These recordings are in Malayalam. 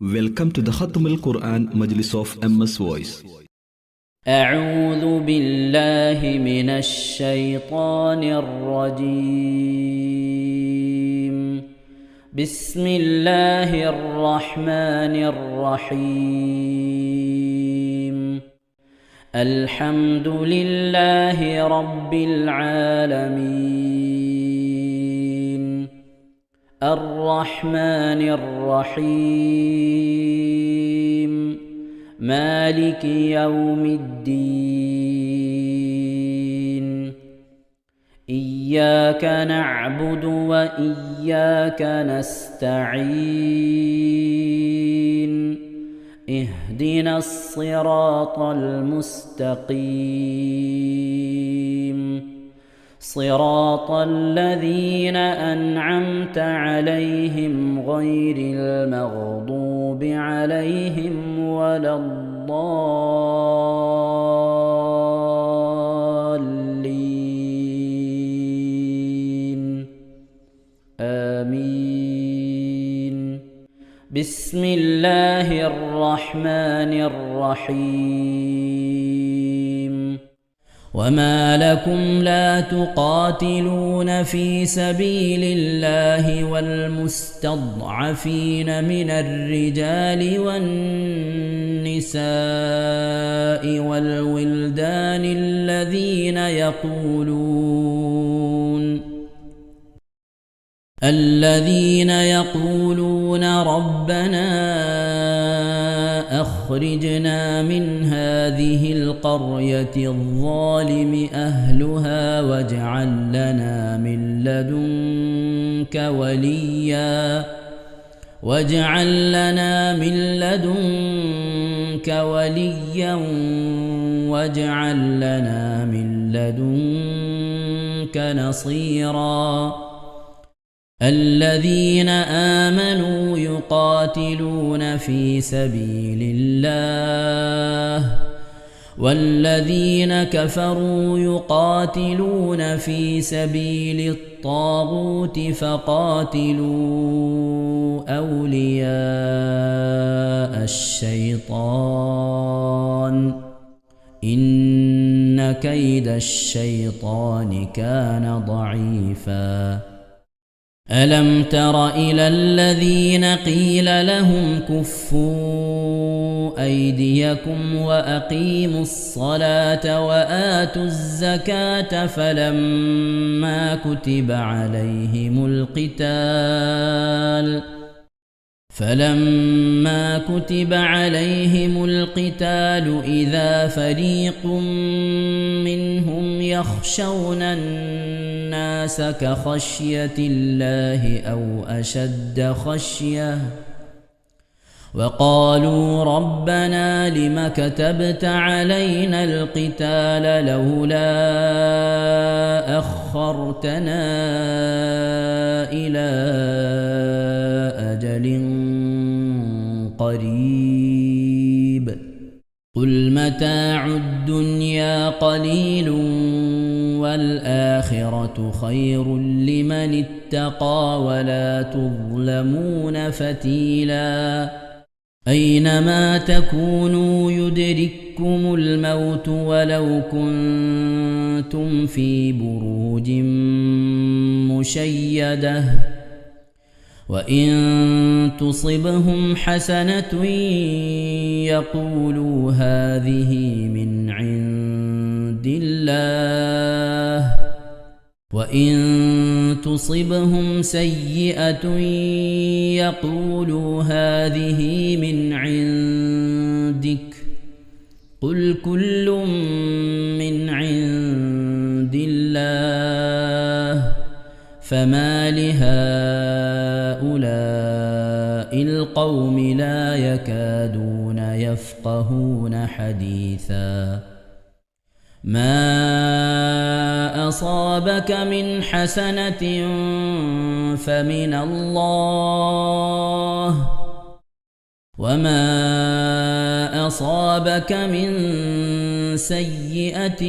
Welcome to the Khatam al-Quran Majlis of MS Voice. أعوذ بالله من الشيطان الرجيم. بسم الله الرحمن الرحيم. الحمد لله رب العالمين. الرحمن الرحيم. مالك يوم الدين. إياك نعبد وإياك نستعين. اهدنا الصراط المستقيم. صراط الذين أنعمت عليهم غير المغضوب عليهم ولا الضالين. آمين. بسم الله الرحمن الرحيم. وما لكم لا تقاتلون في سبيل الله والمستضعفين من الرجال والنساء والولدان الذين يقولون ربنا أخرجنا من هذه القرية الظالم أهلها واجعل لنا من لدنك وليا واجعل لنا من لدنك نصيرا. الذين آمنوا يقاتلون في سبيل الله والذين كفروا يقاتلون في سبيل الطاغوت فقاتلوا أولياء الشيطان إن كيد الشيطان كان ضعيفا. ألم تر إلى الذين قيل لهم كفوا أيديكم وأقيموا الصلاة وآتوا الزكاة فلما كتب عليهم القتال إذا فريق منهم يخشون الناس كخشية الله أو أشد خشية وقالوا ربنا لم كتبت علينا القتال لولا أخرتنا إلى أجل قريب قل متاع الدنيا قليل والآخرة خير لمن اتقى ولا تظلمون فتيلا. أينما تكونوا يدرككم الموت ولو كنتم في بروج مشيدة وإن تصبهم حسنة يقولوا هذه من عند الله وإن تصبهم سيئة يقولوا هذه من عندك قل كل من عند الله فما لهؤلاء القوم لا يكادون يفقهون حديثا. ما أصابك من حسنة فمن الله وما أصابك من سيئة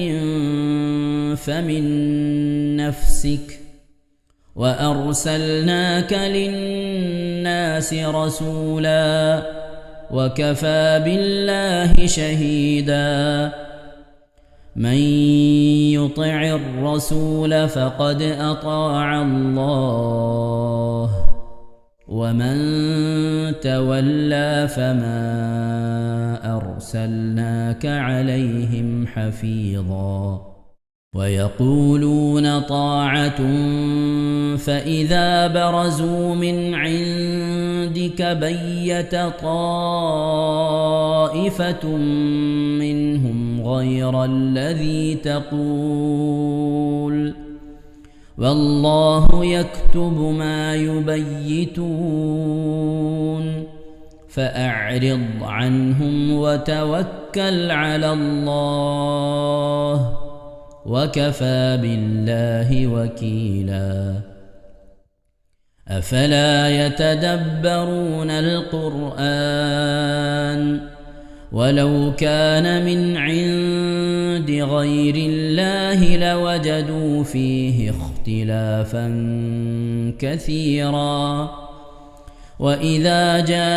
فمن نفسك وأرسلناك للناس رسولا وكفى بالله شهيدا من يطع الرسول فقد أطاع الله ومن تولى فما أرسلناك عليهم حفيظا ويقولون طاعة فإذا برزوا من عندك بيت طائفة منهم غير الذي تقول والله يكتب ما يبيتون فأعرض عنهم وتوكل على الله وكفى بالله وكيلا أفلا يتدبرون القرآن ولو كان من عند غير الله لوجدوا فيه اختلافا كثيرا وإذا جاءهم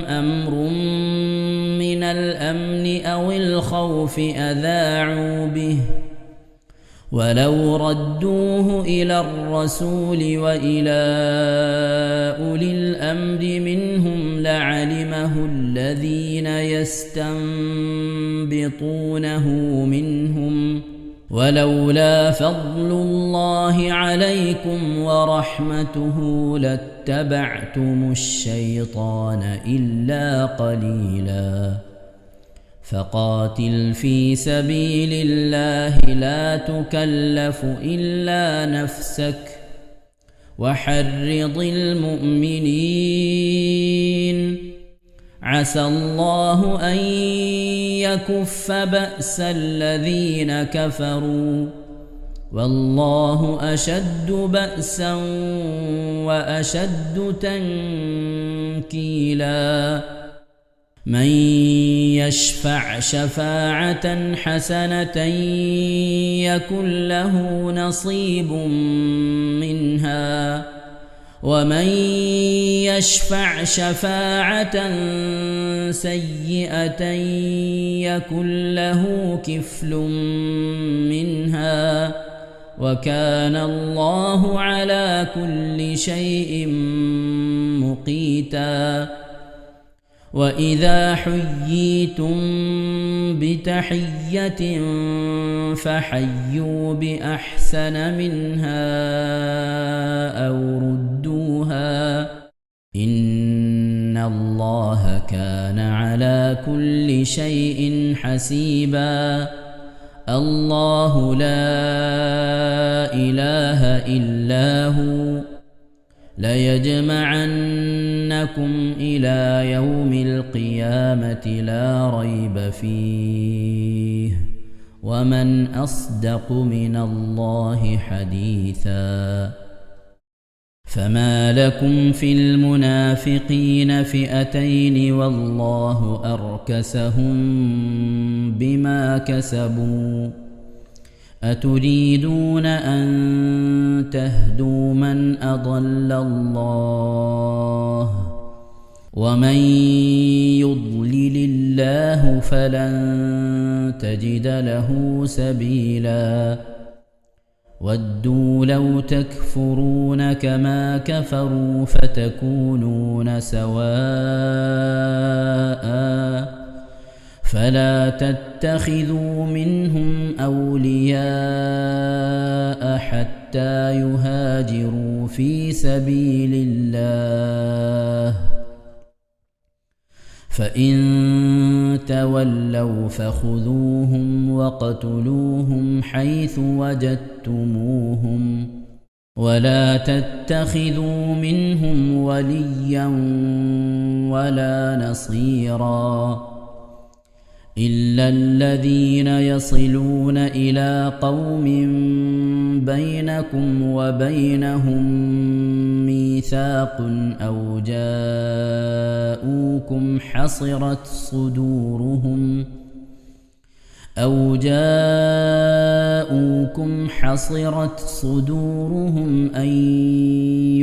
أمر من الأمن أو الخوف أذاعوا به ولو ردوه إلى الرسول وإلى أولي الأمر منهم لعلمه الذين يستنبطونه منهم ولولا فضل الله عليكم ورحمته لاتبعتم الشيطان إلا قليلا فقاتل في سبيل الله لا تكلف إلا نفسك وحرض المؤمنين عسى الله أن يكف بأس الذين كفروا والله أشد بأسا وأشد تنكيلا من يشفع شفاعة حسنة يكن له نصيب منها ومن يشفع شفاعة سيئة يكن له كفل منها وكان الله على كل شيء مقيتا وإذا حييتم بتحية فحيوا بأحسن منها أو ردوها إن الله كان على كل شيء حسيبا الله لا إله إلا هو ليجمعنكم إلى يوم القيامة لا ريب فيه ومن أصدق من الله حديثا فما لكم في المنافقين فئتين والله أركسهم بما كسبوا أتريدون أن تهدوا من أضل الله ومن يضلل الله فلن تجد له سبيلا ودوا لو تكفرون كما كفروا فتكونون سواء فلا تتخذوا منهم أولياء حتى يهاجروا في سبيل الله فإن تولوا فخذوهم وقتلوهم حيث وجدتموهم ولا تتخذوا منهم وليا ولا نصيرا إلا الذين يصلون إلى قوم بينكم وبينهم ميثاق أو جاءوكم أو جاءوكم حصرت صدورهم أن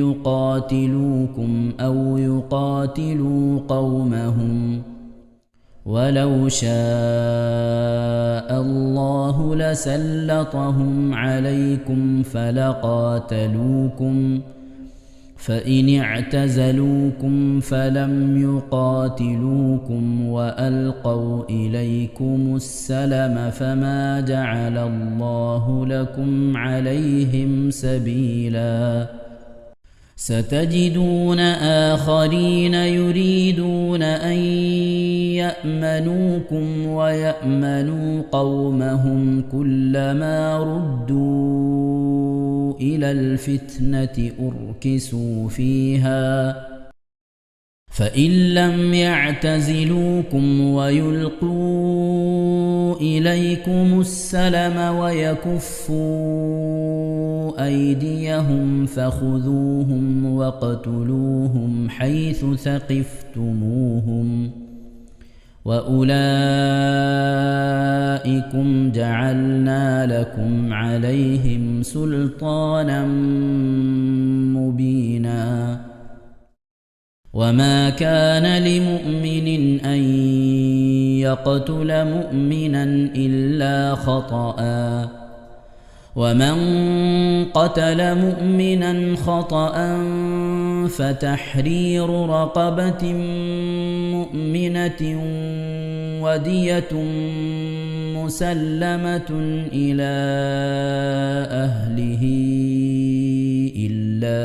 يقاتلوكم أو يقاتلوا قومهم ولو شاء الله لسلطهم عليكم فلقاتلوكم فإن اعتزلوكم فلم يقاتلوكم وألقوا إليكم السلم فما جعل الله لكم عليهم سبيلا ستجدون آخرين يريدون أن يأمنوكم ويأمنوا قومهم كلما ردوا إلى الفتنة أركسوا فيها فإن لم يعتزلوكم ويلقوا إليكم السلم ويكفوا أيديهم فخذوهم واقتلوهم حيث ثقفتموهم وأولئكم جعلنا لكم عليهم سلطانا مبينا وما كان لمؤمن أن يقتل مؤمنا إلا خطأ ومن قتل مؤمنا خطأ فتحرير رقبة مؤمنة ودية مسلمة إلى أهله إلا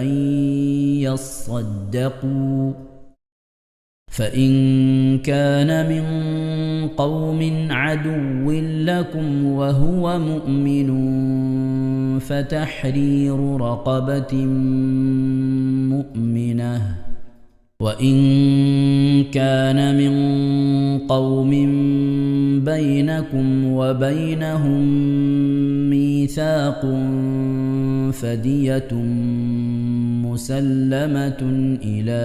أن يصدقوا فإن كان من قوم عدو لكم وهو مؤمن فتحرير رقبة مؤمنة وإن كان من قوم بينكم وبينهم ميثاق فدية مسلمة إلى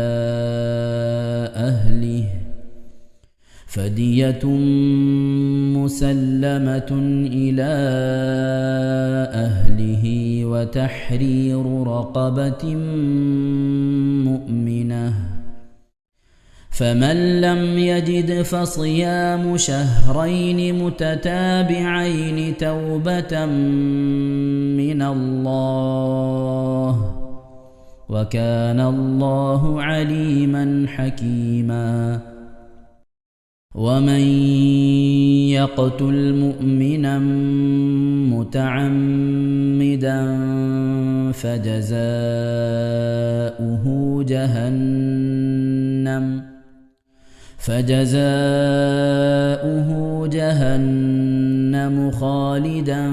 أهله وتحرير رقبة مؤمنة فمن لم يجد فصيام شهرين متتابعين توبة من الله وكان الله عليما حكيما ومن يقتل مؤمنا متعمدا فجزاؤه جهنم خالدا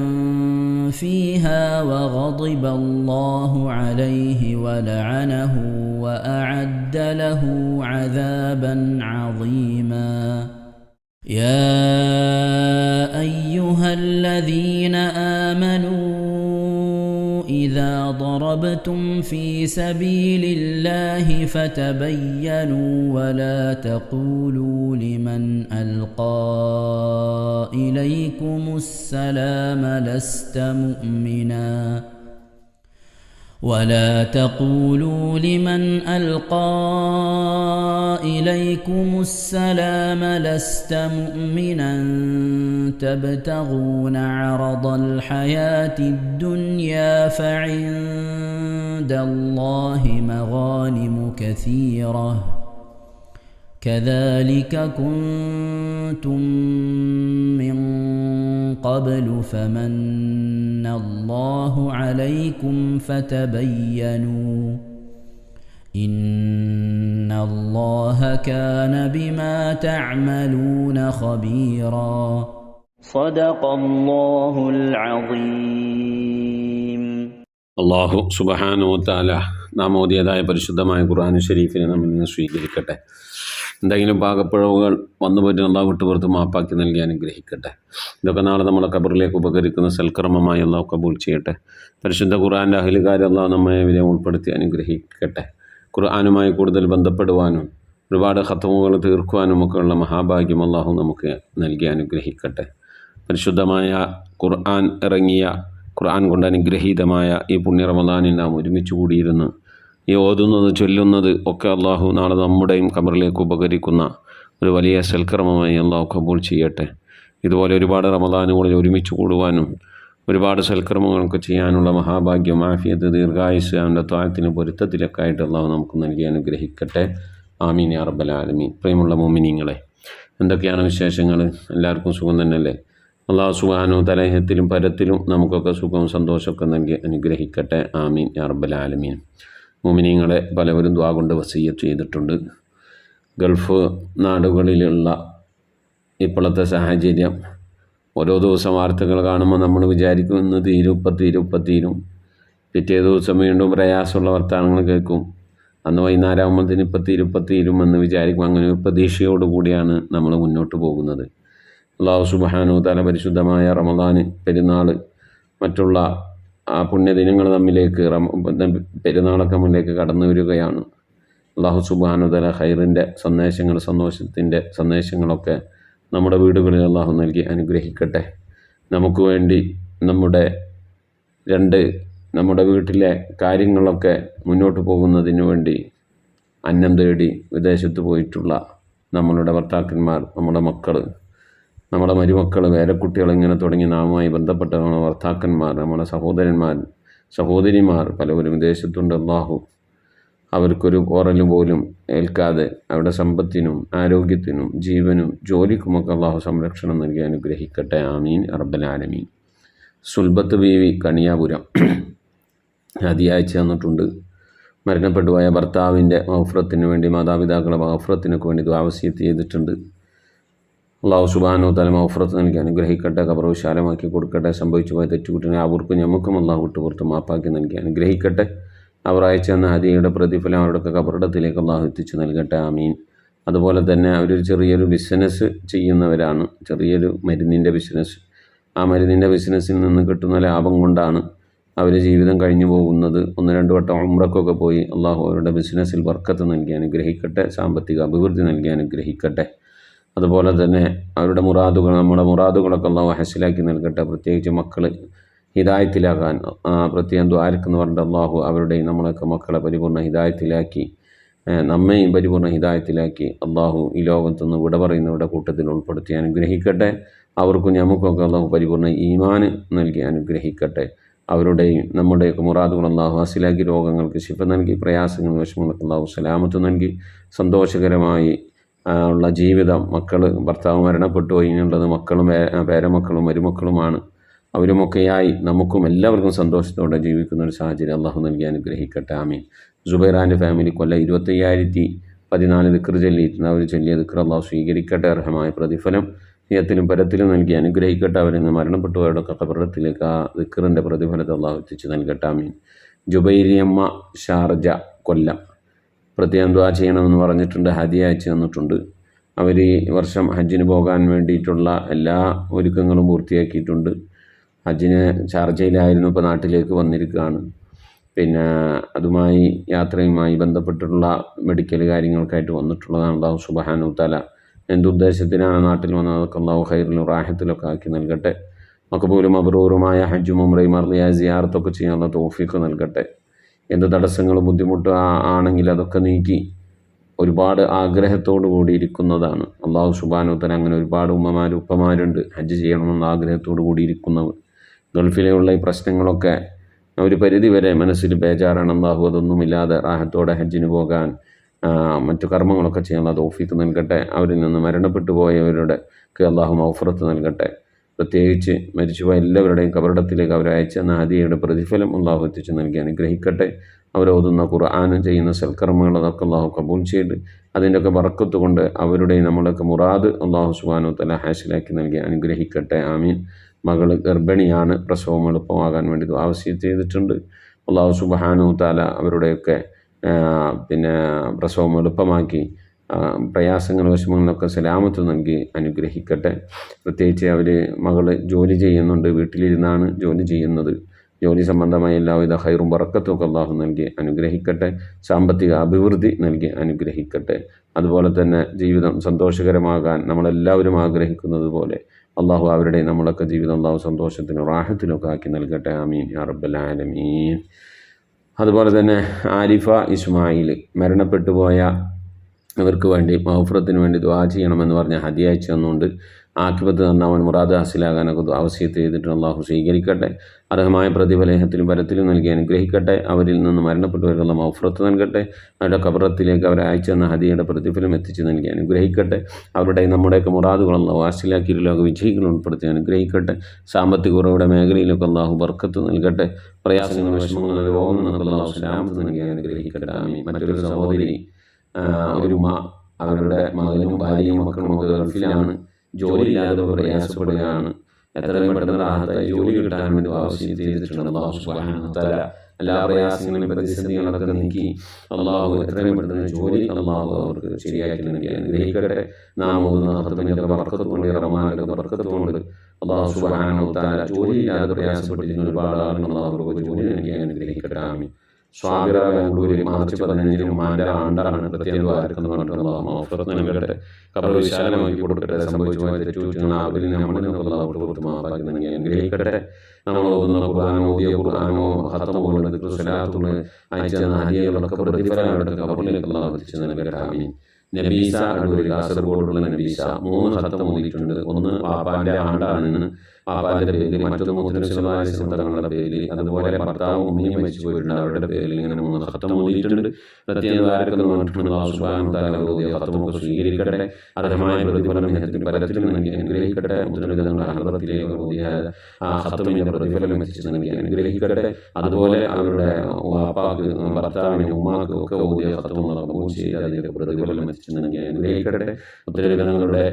فيها وغضب الله عليه ولعنه وأعد له عذابا عظيما يا أيها الذين آمنوا إذا ضربتم في سبيل الله فتبينوا ولا تقولوا لمن ألقى إليكم السلام لست مؤمنا تبتغون عرض الحياة الدنيا فعند الله مغانم كثيرة كذلك كنتم من قبل فمن الله عليكم فتبينوا إن الله كان بما تعملون خبيرا صدق الله العظيم അള്ളാഹു സുബ്ഹാനഹു വതആല നാം ഓതിയതായ പരിശുദ്ധമായ ഖുർആൻ ശരീഫിനെ നമ്മിൽ നിന്ന് സ്വീകരിക്കട്ടെ. എന്തെങ്കിലും പാകപ്പിഴവുകൾ വന്നുപോയിട്ട് അള്ളാഹു വിട്ടുപുറത്ത് മാപ്പാക്കി നൽകി അനുഗ്രഹിക്കട്ടെ. ഇതൊക്കെ നാളെ നമ്മളെ ഖബറിലേക്ക് ഉപകരിക്കുന്ന സൽക്കർമ്മമായി അള്ളാഹു കബൂൽ ചെയ്യട്ടെ. പരിശുദ്ധ ഖുർആൻ്റെ അഹ്ലുകാരെ അള്ളാഹു നമ്മെ ഇവരെ ഉൾപ്പെടുത്തി അനുഗ്രഹിക്കട്ടെ. ഖുർആനുമായി കൂടുതൽ ബന്ധപ്പെടുവാനും ഒരുപാട് ഖത്തമുകൾ തീർക്കുവാനും ഒക്കെയുള്ള മഹാഭാഗ്യം അള്ളാഹു നമുക്ക് നൽകി അനുഗ്രഹിക്കട്ടെ. പരിശുദ്ധമായ ഖുർആൻ ഇറങ്ങിയ, ഖുർആൻ കൊണ്ട് അനുഗ്രഹീതമായ ഈ പുണ്യ റമദാനിൽ നാം ഒരുമിച്ച് കൂടിയിരുന്ന് ഈ ഓതുന്നത് ചൊല്ലുന്നത് ഒക്കെ അള്ളാഹു നാളെ നമ്മുടെയും ഖബറിലേക്ക് ഉപകരിക്കുന്ന ഒരു വലിയ സൽക്കർമ്മമായി അള്ളാഹു കബൂൾ ചെയ്യട്ടെ. ഇതുപോലെ ഒരുപാട് റമദാനുകളിൽ ഒരുമിച്ച് കൂടുവാനും ഒരുപാട് സൽക്കർമ്മങ്ങളൊക്കെ ചെയ്യാനുള്ള മഹാഭാഗ്യം, ആഫിയത്ത്, ദീർഘായുസ് അവൻ്റെ ത്വാഴത്തിന് പൊരുത്തത്തിലൊക്കെ ആയിട്ട് അള്ളാഹു നമുക്ക് നൽകി അനുഗ്രഹിക്കട്ടെ. ആമീൻ യാ റബ്ബൽ ആലമീൻ. പ്രിയമുള്ള മുഅ്മിനീങ്ങളെ, എന്തൊക്കെയാണ് വിശേഷങ്ങൾ? എല്ലാവർക്കും സുഖം തന്നെയല്ലേ? അള്ളാഹു സുബ്ഹാനഹു തആല ഇഹത്തിലും പരത്തിലും നമുക്കൊക്കെ സുഖവും സന്തോഷമൊക്കെ നൽകി അനുഗ്രഹിക്കട്ടെ. ആമീൻ യാ റബ്ബൽ ആലമീൻ. മുഅ്മിനീങ്ങളെ, പലവരും ദുആ കൊണ്ട് വസിയ്യത്ത് ചെയ്തിട്ടുണ്ട്. ഗൾഫ് നാടുകളിലുള്ള ഇപ്പോഴത്തെ സാഹചര്യം, ഓരോ ദിവസം വാർത്തകൾ കാണുമ്പോൾ നമ്മൾ വിചാരിക്കും ഇന്ന് തീരും, ഇപ്പം തീരും. പിറ്റേ ദിവസം വീണ്ടും പ്രയാസമുള്ള വർത്തമാനങ്ങൾ കേൾക്കും. അന്ന് വൈകുന്നേരം ആകുമ്പോഴത്തേന് ഇപ്പം തീരും എന്ന് വിചാരിക്കും. അങ്ങനെ ഒരു പ്രതീക്ഷയോടുകൂടിയാണ് നമ്മൾ മുന്നോട്ട് പോകുന്നത്. അല്ലാഹു സുബ്ഹാനഹു തആല പരിശുദ്ധമായ റമദാൻ, പെരുന്നാൾ, മറ്റുള്ള ആ പുണ്യദിനങ്ങൾ നമ്മിലേക്ക്, പെരുന്നാളൊക്കെ നമ്മിലേക്ക് കടന്നു വരികയാണ്. അല്ലാഹു സുബ്ഹാനഹു തആല ഖൈറിൻ്റെ സന്ദേശങ്ങൾ, സന്തോഷത്തിൻ്റെ സന്ദേശങ്ങളൊക്കെ നമ്മുടെ വീടുകളിൽ അള്ളാഹു നൽകി അനുഗ്രഹിക്കട്ടെ. നമുക്ക് വേണ്ടി നമ്മുടെ വീട്ടിലെ കാര്യങ്ങളൊക്കെ മുന്നോട്ട് പോകുന്നതിന് വേണ്ടി അന്നം തേടി വിദേശത്ത് പോയിട്ടുള്ള നമ്മളുടെ ഭർത്താക്കന്മാർ, നമ്മുടെ മക്കൾ, നമ്മുടെ മരുമക്കൾ, വേലക്കുട്ടികൾ, ഇങ്ങനെ തുടങ്ങി നാമുമായി ബന്ധപ്പെട്ട നമ്മുടെ ഭർത്താക്കന്മാർ, നമ്മുടെ സഹോദരന്മാർ, സഹോദരിമാർ പലവരും വിദേശത്തുണ്ട്. അള്ളാഹു അവർക്കൊരു പോറൽ പോലും ഏൽക്കാതെ അവരുടെ സമ്പത്തിനും ആരോഗ്യത്തിനും ജീവനും ജോലിക്കുമൊക്കെ അള്ളാഹു സംരക്ഷണം നൽകി അനുഗ്രഹിക്കട്ടെ. ആമീൻ റബ്ബൽ ആലമീൻ. സുൽബത്ത് ബീവി, കണിയാപുരം, ഹദിയയച്ച് തന്നിട്ടുണ്ട്. മരണപ്പെട്ടുപോയ ഭർത്താവിൻ്റെ മഗ്ഫിറത്തിന് വേണ്ടി, മാതാപിതാക്കളുടെ മഗ്ഫിറത്തിനൊക്കെ വേണ്ടി ദുആ വസിയ്യത്ത് ചെയ്തിട്ടുണ്ട്. അല്ലാഹു സുബ്ഹാനഹു തആല മഗ്ഫിറത്ത് നൽകി അനുഗ്രഹിക്കട്ടെ, ഖബർ വിശാലമാക്കി കൊടുക്കട്ടെ. സംഭവിച്ചു പോയ തെറ്റുകുറ്റങ്ങളെ അവർക്കും ഞമ്മക്കും അള്ളാഹു വിട്ടുപുറത്ത് മാപ്പാക്കി നൽകി അനുഗ്രഹിക്കട്ടെ. അവർ അയച്ചു തന്ന ഹദിയയുടെ പ്രതിഫലം അവരുടെയൊക്കെ ഖബറിടത്തിലേക്ക് അള്ളാഹു എത്തിച്ചു നൽകട്ടെ. ആമീൻ. അതുപോലെ തന്നെ അവരൊരു ചെറിയൊരു ബിസിനസ് ചെയ്യുന്നവരാണ്, ചെറിയൊരു മരുന്നിൻ്റെ ബിസിനസ്. ആ മരുന്നിൻ്റെ ബിസിനസ്സിൽ നിന്ന് കിട്ടുന്ന ലാഭം കൊണ്ടാണ് അവർ ജീവിതം കഴിഞ്ഞു പോകുന്നത്. 1-2 വട്ടം ഉംറക്കൊക്കെ പോയി. അള്ളാഹു അവരുടെ ബിസിനസ്സിൽ ബർക്കത്ത് നൽകി അനുഗ്രഹിക്കട്ടെ, സാമ്പത്തിക അഭിവൃദ്ധി നൽകി അനുഗ്രഹിക്കട്ടെ. അതുപോലെ തന്നെ അവരുടെ മുറാദുകൾ, നമ്മുടെ മുറാദുകളൊക്കെ അള്ളാഹു ഹസിലാക്കി നൽകട്ടെ. പ്രത്യേകിച്ച് മക്കൾ ഹിദായത്തിലാകാൻ പ്രത്യേകം ദ്വാരക്കെന്ന് പറഞ്ഞിട്ട് അള്ളാഹു അവരുടെയും നമ്മളൊക്കെ മക്കളെ പരിപൂർണ്ണ ഹിദായത്തിലാക്കി, നമ്മയും പരിപൂർണ്ണ ഹിദായത്തിലാക്കി അള്ളാഹു ഈ ലോകത്തുനിന്ന് വിട പറയുന്നവരുടെ കൂട്ടത്തിൽ ഉൾപ്പെടുത്തി അനുഗ്രഹിക്കട്ടെ. അവർക്കും നമുക്കൊക്കെ അള്ളാഹു പരിപൂർണ്ണ ഈമാൻ നൽകി അനുഗ്രഹിക്കട്ടെ. അവരുടെയും നമ്മുടെയൊക്കെ മുറാദുകൾ അള്ളാഹു ഹാസിലാക്കി, രോഗങ്ങൾക്ക് ശിഫ നൽകി, പ്രയാസങ്ങൾ വിഷമങ്ങൾക്ക് അള്ളാഹു സലാമത്ത് നൽകി, സന്തോഷകരമായി ഉള്ള ജീവിതം. മക്കൾ, ഭർത്താവ് മരണപ്പെട്ടു കഴിഞ്ഞുള്ളത് മക്കളും പേരമക്കളും മരുമക്കളുമാണ്. അവരുമൊക്കെയായി നമുക്കും എല്ലാവർക്കും സന്തോഷത്തോടെ ജീവിക്കുന്ന ഒരു സാഹചര്യം അള്ളാഹു നൽകി അനുഗ്രഹിക്കട്ടെ. ആമീൻ. സുബൈറാൻ്റെ ഫാമിലി കൊല്ലം 25,014 ദിക്ർ ചൊല്ലിയിട്ടുണ്ട്. അവർ ചൊല്ലിയ ദിക്ർ അള്ളാഹു സ്വീകരിക്കട്ടെ. അർഹമായ പ്രതിഫലം ഹിയത്തിലും പരത്തിലും നൽകി അനുഗ്രഹിക്കട്ടെ. അവരിന്ന് മരണപ്പെട്ടുപോയവരുടെ ഖബറിടത്തിലേക്ക് ആ ദിക്റിൻ്റെ പ്രതിഫലത്തെ അള്ളാഹു എത്തിച്ച് നൽകട്ടെ. ആമീൻ. ജുബൈരിയമ്മ, ഷാർജ, കൊല്ലം, പ്രത്യേകം ദുആ ചെയ്യണമെന്ന് പറഞ്ഞിട്ടുണ്ട്. ഹദിയ അയച്ചു തന്നിട്ടുണ്ട്. അവർ ഈ വർഷം ഹജ്ജിന് പോകാൻ വേണ്ടിയിട്ടുള്ള എല്ലാ ഒരുക്കങ്ങളും പൂർത്തിയാക്കിയിട്ടുണ്ട്. ഹജ്ജിന് ഷാർജയിലായിരുന്നു, ഇപ്പോൾ നാട്ടിലേക്ക് വന്നിരിക്കുകയാണ്. പിന്നെ അതുമായി യാത്രയുമായി ബന്ധപ്പെട്ടുള്ള മെഡിക്കൽ കാര്യങ്ങൾക്കായിട്ട് വന്നിട്ടുള്ളതാണ്. അല്ലാഹു സുബ്ഹാനഹു തആല എന്തുദ്ദേശത്തിനാണ് നാട്ടിൽ വന്നത് അതൊക്കെ അല്ലാഹു ഖൈറിലും റാഹത്തിലൊക്കെ ആക്കി നൽകട്ടെ. മഖബൂലും മബ്റൂറുമായ ഹജ്ജും ഉംറയും മർളിയായ സിയാറത്തൊക്കെ ചെയ്യാനുള്ള തൗഫീഖ് നൽകട്ടെ. എന്ത് തടസ്സങ്ങളും ബുദ്ധിമുട്ടും ആണെങ്കിൽ അതൊക്കെ നീക്കി ഒരുപാട് ആഗ്രഹത്തോടു കൂടി ഇരിക്കുന്നതാണ്. അല്ലാഹു സുബ്ഹാനഹു തആല അങ്ങനെ ഒരുപാട് ഉപ്പമാരുണ്ട് ഹജ്ജ് ചെയ്യണമെന്ന ആഗ്രഹത്തോടു കൂടി ഇരിക്കുന്നവർ. ഗൾഫിലുള്ള ഈ പ്രശ്നങ്ങളൊക്കെ ഒരു പരിധി വരെ മനസ്സിൽ ബേജാറാണ്. അല്ലാഹു അതൊന്നുമില്ലാതെ റാഹത്തോടെ ഹജ്ജിന് പോകാൻ മറ്റു കർമ്മങ്ങളൊക്കെ ചെയ്യാനുള്ള തൗഫീഖ് നൽകട്ടെ. അവരിൽ നിന്ന് മരണപ്പെട്ടു പോയവരുടെ അല്ലാഹു മഗ്ഫിറത്ത് നൽകട്ടെ. പ്രത്യേകിച്ച് മരിച്ചുപോയ എല്ലാവരുടെയും ഖബറിടത്തിലേക്ക് അവർ അയച്ചെന്ന ഹദിയയുടെ പ്രതിഫലം അല്ലാഹു എത്തിച്ചു നൽകി അനുഗ്രഹിക്കട്ടെ. അവരോതുന്ന ഖുർആനും ചെയ്യുന്ന സൽക്കർമ്മങ്ങൾ അതൊക്കെ അല്ലാഹു കബൂൽ ചെയ്ത് അതിൻ്റെയൊക്കെ ബറക്കത്ത് കൊണ്ട് അവരുടെയും നമ്മുടെയൊക്കെ മുറാദ് അല്ലാഹു സുബ്ഹാനഹു തആല ഹാസിലാക്കി നൽകി അനുഗ്രഹിക്കട്ടെ. ആമീൻ. മകൾ ഗർഭിണിയാണ്, പ്രസവം എളുപ്പമാകാൻ വേണ്ടി ദുആ വസിയ്യത്ത് ചെയ്തിട്ടുണ്ട്. അല്ലാഹു സുബ്ഹാനഹു തആല അവരുടെയൊക്കെ പ്രസവം എളുപ്പമാക്കി പ്രയാസങ്ങൾ വിഷമങ്ങളൊക്കെ സലാമത്ത് നൽകി അനുഗ്രഹിക്കട്ടെ. പ്രത്യേകിച്ച് മകൾ ജോലി ചെയ്യുന്നുണ്ട്, വീട്ടിലിരുന്നാണ് ജോലി ചെയ്യുന്നത്. ജോലി സംബന്ധമായ എല്ലാവിധ ഹൈറും ബറക്കത്തും ഒക്കെ അള്ളാഹു നൽകി അനുഗ്രഹിക്കട്ടെ. സാമ്പത്തിക അഭിവൃദ്ധി നൽകി അനുഗ്രഹിക്കട്ടെ. അതുപോലെ തന്നെ ജീവിതം സന്തോഷകരമാകാൻ നമ്മളെല്ലാവരും ആഗ്രഹിക്കുന്നത് പോലെ അള്ളാഹു അവരുടെ നമ്മളൊക്കെ ജീവിതം അള്ളാഹു സന്തോഷത്തിനും റാഹത്തിനൊക്കെ ആക്കി നൽകട്ടെ. ആമീൻ യാ റബ്ബൽ ആലമീൻ. അതുപോലെ തന്നെ ആരിഫ ഇസ്മായിൽ മരണപ്പെട്ടു പോയ അവർക്ക് വേണ്ടി മഹഫറത്തിന് വേണ്ടി ദുആ ചെയ്യണമെന്ന് പറഞ്ഞ ഹദിയ അയച്ചു തന്നുകൊണ്ട് ആക്കിബത്ത് നന്നാവാൻ മുറാദ് ഹാസിലാകാനൊക്കെ ആവശ്യത്ത് ചെയ്തിട്ട് അള്ളാഹു സ്വീകരിക്കട്ടെ. അർഹമായ പ്രതിഫലത്തിലും ഫലത്തിലും നൽകി അനുഗ്രഹിക്കട്ടെ. അവരിൽ നിന്ന് മരണപ്പെട്ടവർക്കുള്ള മഹഫറത്ത് നൽകട്ടെ. അവരുടെ ഖബറത്തിലേക്ക് അവരെ അയച്ചു തന്ന ഹദിയയുടെ പ്രതിഫലം എത്തിച്ച് നൽകി അനുഗ്രഹിക്കട്ടെ. അവരുടെ നമ്മുടെയൊക്കെ മുറാദുകൾ അള്ളാഹു ഹാസിലാക്കി ലോക വിജയികൾ ഉൾപ്പെടുത്തി അനുഗ്രഹിക്കട്ടെ. സാമ്പത്തിക കുറവുടെ മേഖലയിലൊക്കെ അള്ളാഹു ബർക്കത്ത് നൽകട്ടെ. പ്രയാസങ്ങൾ വിഷമങ്ങൾ രോഗങ്ങൾ അള്ളാഹു സലാമത്ത് നൽകി അനുഗ്രഹിക്കട്ടെ. ആമീൻ. മറ്റൊരു സഹോദരി ഒരു അവരുടെ മകനും ഭാര്യയും മക്കളും ഒക്കെ ഗൾഫിലാണ്, ജോലിയില്ലാതെ പ്രയാസപ്പെടുകയാണ്. എത്രയും പെട്ടെന്ന് റാഹത്തായി ജോലി കിട്ടാൻ വേണ്ടി ആവശ്യം ചെയ്തിട്ടുണ്ട്. അല്ലാഹു സുബ്ഹാനഹു വ തആല എല്ലാ പ്രയാസങ്ങളും പ്രതിസന്ധികളൊക്കെ നീക്കി അള്ളാഹു എത്രയും പെട്ടെന്ന് ജോലി അള്ളാഹു അവർക്ക് ശരിയാക്കി നൽകി അനുഗ്രഹിക്കട്ടെ. നാം ഓതുന്ന ഖത്മിന്റെ ബർക്കത്ത് കൊണ്ട് റഹ്മാന്റെ ബർക്കത്ത് കൊണ്ട് അല്ലാഹു സുബ്ഹാനഹു വ തആല ജോലിയില്ലാതെ പ്രയാസപ്പെട്ടിരുന്ന ഒരുപാട് ആളുകൾ അല്ലാഹു അവർക്ക് ജോലി നൽകി അനുഗ്രഹിക്കട്ടെ. ആമീൻ. സ്വാഗത ബാംഗ്ലൂരിൽ മാർച്ച് 15 ഉമ്മാന്റെ ആണ്ടാണ്. പ്രത്യേകം മഹഫറത്ത് നൽകട്ടെ. ഖബർ വിശാലമാക്കി കൊടുക്കട്ടെ. സംഭവിച്ചു പോയ തെറ്റുകുറ്റങ്ങൾ അവരിൽ നമ്മളിൽ നിന്നുള്ള മാപ്പാക്കി നൽകി അനുഗ്രഹിക്കട്ടെ. നമ്മൾ ഓതുന്ന ഖുർആനോ ഓതിയ ഖുർആനോ ഖത്തമുകളുടെ സ്വലാത്തുകൾ അയച്ചു തന്ന ഹദിയകളൊക്കെ പ്രതിഫലം അവരുടെ ഖബറിലേക്ക് അല്ലാഹു എത്തിച്ചു നൽകട്ടെ. ആമീൻ. നബീസ അടൂർ കാസർഗോഡുള്ള നബീസ 3 ഖത്തം ഓതിയിട്ടുണ്ട്. ഒന്ന് വാപ്പാന്റെ ആണ്ടാണെന്ന് വാപ്പാന്റെ പേരിൽ, മറ്റൊന്ന് മുത്തനബിയുടെ പേരിൽ, അതുപോലെ ഭർത്താവും ഉമ്മയും മരിച്ചു പോയിട്ടുണ്ട് അവരുടെ പേരിൽ ഇങ്ങനെ 3 ഖത്തം ഓതിയിട്ടുണ്ട്. പ്രത്യേകം ഖത്തമൊക്കെ സ്വീകരിക്കട്ടെ. അർഹമായ പ്രതിഫലം പലത്തിലും നൽകി അനുഗ്രഹിക്കട്ടെ. മുത്തനബിയുടെ ഹദ്റത്തിലേക്ക് ഓതിയ ആ ഖത്തമിന്റെ പ്രതിഫലം എത്തിച്ച് നൽകി അനുഗ്രഹിക്കട്ടെ. അതുപോലെ അവരുടെ വാപ്പാക്ക് ഭർത്താവിന് ഉമ്മാക്ക് ഒക്കെ ഓതിയ ഖത്തമുള്ള അതിന്റെ പ്രതിഫലം എത്തിച്ച് നൽകി അനുഗ്രഹിക്കട്ടെ. മുത്തനബിയുടെ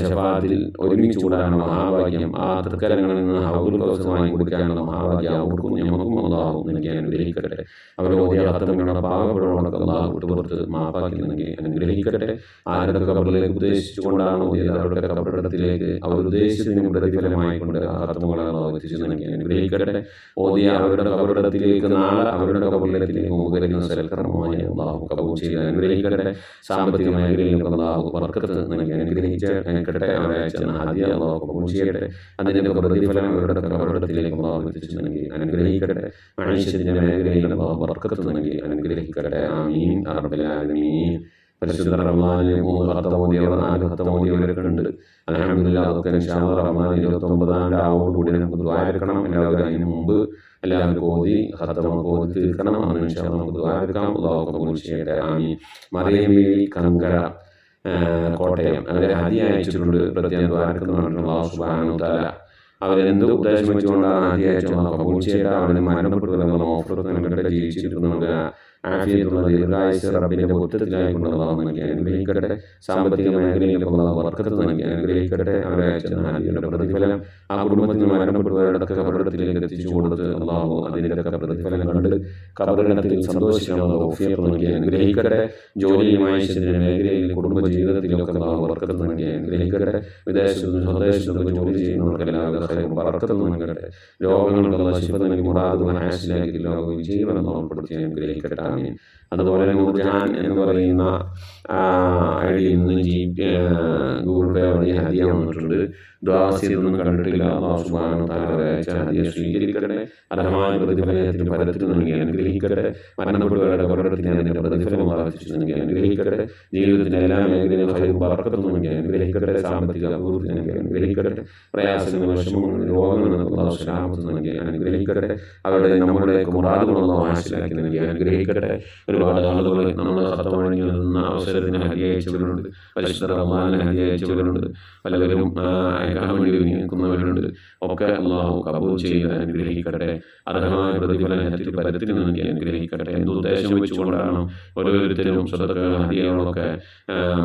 ശഫാഅത്തിൽ ഒരുമിച്ച് കൂടാനുള്ള മഹാഭാഗ്യം, ആ തൃക്കരങ്ങളിൽ നിന്ന് ഹൗദുൽ കൗസർ വാങ്ങി കുടിക്കാനുള്ള മഹാഭാഗ്യം അവർക്കും ഞമ്മക്കും അല്ലാഹു നൽകി അനുഗ്രഹിക്കട്ടെ. അവർ ഓതിയ ഖത്തമിലുള്ള പാവപ്പെട്ടവർക്ക് അല്ലാഹു വിട്ടുപുറത്ത് മാപ്പാക്കി നൽകി അനുഗ്രഹിക്കട്ടെ. ആരുടെ ഖബറിലേക്ക് ഉദ്ദേശിച്ചുകൊണ്ടാണ് ഓതിയത് അവരുടെ ഖബറിടത്തിലേക്ക് അവർ ഉദ്ദേശിച്ചതിന് പ്രതിഫലമായിക്കൊണ്ട് ആ ഖത്തമുകളെ അല്ലാഹു എത്തിച്ചു നൽകി അനുഗ്രഹിക്കട്ടെ. ഓതിയ അവരുടെ ഖബറിടത്തിലേക്ക് നാളെ അവരുടെ ഖബറിടത്തിലേക്ക് ഉപകരിക്കുന്ന സൽക്കർമ്മമായി അല്ലാഹു കബൂൽ ചെയ്ത് അനുഗ്രഹിക്കട്ടെ. സാമ്പത്തിക മേഖലയിലും അല്ലാഹു ബർക്കത്ത് നൽകി അനുഗ്രഹിക്കട്ടെ. അവരെ അയച്ച ഹദിയ അല്ലാഹു കബൂൽ ചെയ്യട്ടെ. അതിന്റെ പ്രതിഫലം അവരുടെ ഖബറിടത്തിലേക്ക് അല്ലാഹു എത്തിച്ചു നൽകി അനുഗ്രഹിക്കട്ടെ. മനുഷ്യന്റെ മേഖലയിൽ അല്ലാഹു ബർക്കത്ത് നൽകി അനുഗ്രഹിക്കട്ടെ. ആമീൻ യാ റബ്ബൽ ആലമീൻ. പരിശുദ്ധ റമളാനിൽ 3 ഖത്തം ഓതിയവർ 4 ഖത്തം ഓതിയവരൊക്കെ ഉണ്ട്. അൽഹംദുലില്ലാഹ് അതൊക്കെ ഇൻഷാ അല്ലാഹ് റമളാൻ 29 ആവോടുകൂടി നമുക്ക് ദുആ എടുക്കണം. എല്ലാവരും അതിന് മുമ്പ് എല്ലാവരും ഓതി ഖത്തമൊക്കെ ഓതി തീർക്കണം. അന്ന് ഇൻഷാ അല്ലാഹ് നമുക്ക് ദുആ എടുക്കാം. അല്ലാഹു കബൂൽ ചെയ്യട്ടെ. ആമീൻ. മറിയം ബീവി കങ്കര കോട്ടയം അവരെ ഹദിയ അയച്ചിട്ടുണ്ട്. പ്രത്യേകം ദുആ എടുക്കുന്നുണ്ട്. അല്ലാഹു സുബ്ഹാനഹു വ തആല അവരെന്ത് ഉദ്ദേശം വെച്ചുകൊണ്ടാണ് ഹദിയ അയച്ചത് അല്ലാഹു കബൂൽ ചെയ്യട്ടെ. അവരെ മരണപ്പെട്ടവരെ മഹഫറത്ത് നൽകട്ടെ. ജീവിച്ചിരിക്കുന്നവർക്ക് ആഫിയത്തുള്ള ദീർഘായുസ്സ് റബ്ബിന്റെ പൊരുത്തത്തിലായിക്കൊണ്ട് അല്ലാഹു നൽകി അനുഗ്രഹിക്കട്ടെ. സാമ്പത്തിക മേഖലയിൽ അല്ലാഹു ബർക്കത്ത് നൽകി അനുഗ്രഹിക്കട്ടെ. അവരെ അയച്ച ഹദിയയുടെ പ്രതിഫലം ആ കുടുംബത്തിന് മരണപ്പെട്ടവരുടെ ഖബറിടത്തിലേക്ക് എത്തിച്ചു കൊടുത്ത് അല്ലാഹു അതിന്റെ പ്രതിഫലം കണ്ട് ഖബറിടത്തിൽ സന്തോഷിക്കാനുള്ള തൗഫീഖ് നൽകി അനുഗ്രഹിക്കട്ടെ. ജോലിയുമായി മേഖലയിൽ കുടുംബ ജീവിതത്തിലൊക്കെ അല്ലാഹു ബർക്കത്ത് നൽകി അനുഗ്രഹിക്കട്ടെ. വിദേശത്തും സ്വദേശത്തും ജോലി ചെയ്യുന്നവർക്ക് എല്ലാവരും ബർക്കത്ത് നൽകട്ടെ. രോഗങ്ങൾക്കുള്ള ശിഫ നൽകി മുറാദുകൾ ഹാസിലാക്കി ലോക വിജയം ഉൾപ്പെടുത്തി അനുഗ്രഹിക്കട്ടെ. അതുപോലെ നൂർജഹാൻ എന്ന് പറയുന്ന ഐഡിയിൽ നിന്ന് ഗൂഗിൾ പേ വഴി ഹദിയ വന്നിട്ടുണ്ട്. ദുആ ചെയ്തൊന്നും കണ്ടിട്ടില്ല. അല്ലാഹു സുബ്ഹാനഹു വ തആല അയച്ച ഹദിയ സ്വീകരിക്കട്ടെ. അർഹമായ പ്രതിഫലത്തിന് പലത്തിലും നൽകി അനുഗ്രഹിക്കട്ടെ. മരണപ്പെട്ടവരുടെ ഖബറിടത്തിന് അതിന്റെ പ്രതിഫലം അല്ലാഹു എത്തിച്ചു നൽകി അനുഗ്രഹിക്കട്ടെ. ജീവിതത്തിന്റെ എല്ലാ മേഖലയിലും ഖൈറും ബർക്കത്തും നൽകി അനുഗ്രഹിക്കട്ടെ. സാമ്പത്തിക അഭിവൃദ്ധി നൽകി അനുഗ്രഹിക്കട്ടെ. പ്രയാസങ്ങൾ വിഷമങ്ങൾ രോഗങ്ങൾ അല്ലാഹു സലാമത്ത് നൽകി അനുഗ്രഹിക്കട്ടെ. അവരുടെ നമ്മുടെ മുറാദുകൾ അല്ലാഹു ഹാസിലാക്കി നൽകി അനുഗ്രഹിക്കട്ടെ. ഒരുപാട് ആളുകൾ നമ്മൾ ഖത്തം വഴങ്ങി നിന്ന അവസരത്തിന് ഹദിയ അയച്ചവരുണ്ട്. പരിശുദ്ധ റമളാനിൽ ഹദിയ അയച്ചവരുണ്ട്. പലവരും അയക്കാൻ വേണ്ടി നിൽക്കുന്നവരുണ്ട്. ഒക്കെ അല്ലാഹു കബൂൽ ചെയ്ത് അനുഗ്രഹിക്കട്ടെ. അർഹമായ പ്രതിഫലത്തിൽ പലത്തിനും നൽകി അനുഗ്രഹിക്കട്ടെ. എന്തുദ്ദേശം വെച്ചുകൊണ്ടാണ് ഓരോരുത്തരും സ്വതക്ക ഹദിയകളൊക്കെ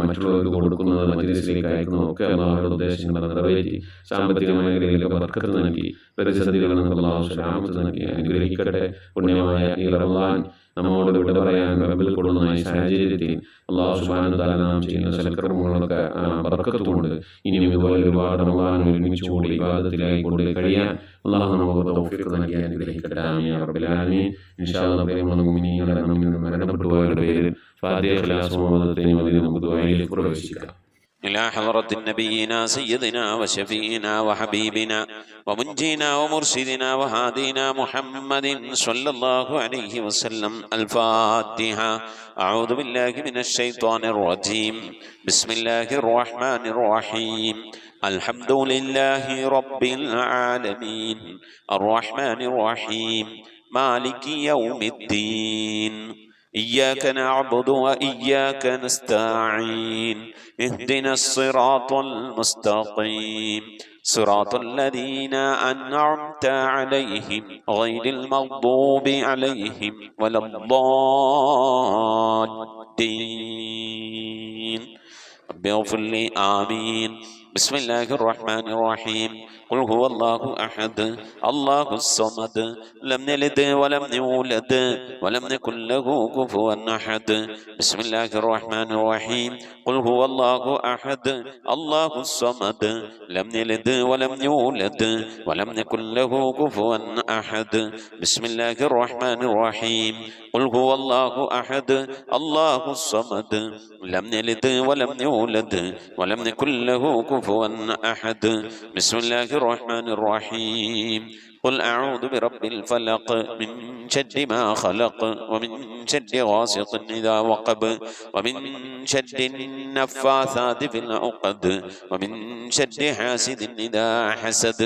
മറ്റുള്ളവർക്ക് കൊടുക്കുന്നത്, മജ്‌ലിസിലേക്ക് അയക്കുന്നതും ഒക്കെ അല്ലാഹുവിന്റെ ഉദ്ദേശങ്ങൾ നിറവേറ്റി സാമ്പത്തിക മേഖലയിലൊക്കെ ബർക്കത്ത് നൽകി പ്രതിസന്ധികളിൽ നിന്ന് അല്ലാഹു സലാമത്ത് നൽകി അനുഗ്രഹിക്കട്ടെ. പുണ്യമായ ഈ റമളാൻ നമ്മോട് വിട പറയാൻ റബ്ബിൽ കൊള്ളുന്ന ഈ സാഹചര്യത്തിൽ അല്ലാഹു സുബ്ഹാനഹു വ തആല നാം ചെയ്യുന്ന സൽക്കർമ്മങ്ങളൊക്കെ ബർക്കത്തുകൊണ്ട് ഇനിയും ഇതുപോലെ ഒരുപാട് റമളാൻ ഒരുമിച്ച് കൂടി ഇബാദത്തിലായി കൊണ്ട് കഴിയാൻ അല്ലാഹു നമുക്ക് തൗഫീഖ് നൽകി അനുഗ്രഹിക്കട്ടെ. ആമീൻ യാ റബ്ബൽ ആലമീൻ. ഇൻഷാ അല്ലാഹ് പ്രിയമുള്ള മുഅ്മിനീങ്ങളെ, നമ്മിൽ നിന്ന് മരണപ്പെട്ടു പോയവരുടെ പേരിൽ ഫാത്തിഹ ഇഖ്ലാസ് മുഹമ്മദത്തെയും അതിൽ നമുക്ക് ദുആയിലേക്ക് പ്രവേശിക്കാം. إلى حضرة نبينا سيدنا وشفينا وحبيبنا ومنجينا ومرشدنا وهادينا محمد صلى الله عليه وسلم. الفاتحة. أعوذ بالله من الشيطان الرجيم. بسم الله الرحمن الرحيم. الحمد لله رب العالمين الرحمن الرحيم مالك يوم الدين. إياك نعبد وإياك نستعين. اهدنا الصراط المستقيم صراط الذين أنعمت عليهم غير المغضوب عليهم ولا الضالين. رب اغفر لي. آمين. بسم الله الرحمن الرحيم. قل هو الله أحد الله الصمد لم يلد ولم يولد ولم يكن له كفوا أحد. بسم الله الرحمن الرحيم. قل هو الله أحد الله الصمد لم يلد ولم يولد ولم يكن له كفوا أحد. بسم الله الرحمن الرحيم. قل هو الله أحد الله الصمد لم يلد ولم يولد ولم يكن له كفوا أحد. بسم الله الرحمن الرحيم. قل أعوذ برب الفلق من شر ما خلق ومن شر غاسق إذا وقب ومن شر النفاثات في العقد ومن شر حاسد إذا حسد.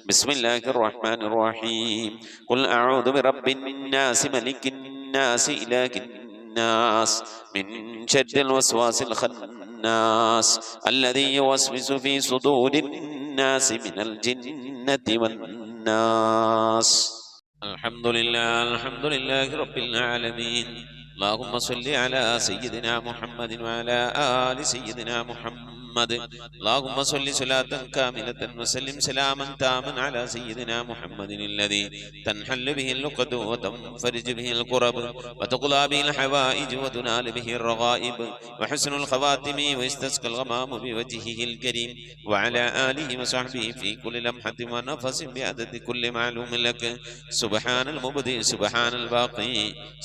بسم الله الرحمن الرحيم. قل أعوذ برب الناس ملك الناس إله الناس من شر الوسواس الخناس الذي يوسوس في صدور الناس من الجنة والناس. الحمد لله رب العالمين. اللهم صل على سيدنا محمد وعلى آل سيدنا محمد. اللهم صل صلاة كاملة وسلم سلاما تاما على سيدنا محمد الذي تنحل به اللقد وتنفرج به الكرب وتقضى به الحوائج وتنال به الرغائب وحسن الخواتم ويستسقى الغمام بوجهه الكريم وعلى آله وصحبه في كل لمحة ونفس بعدد كل معلوم لك. سبحان المبدئ سبحان الباقي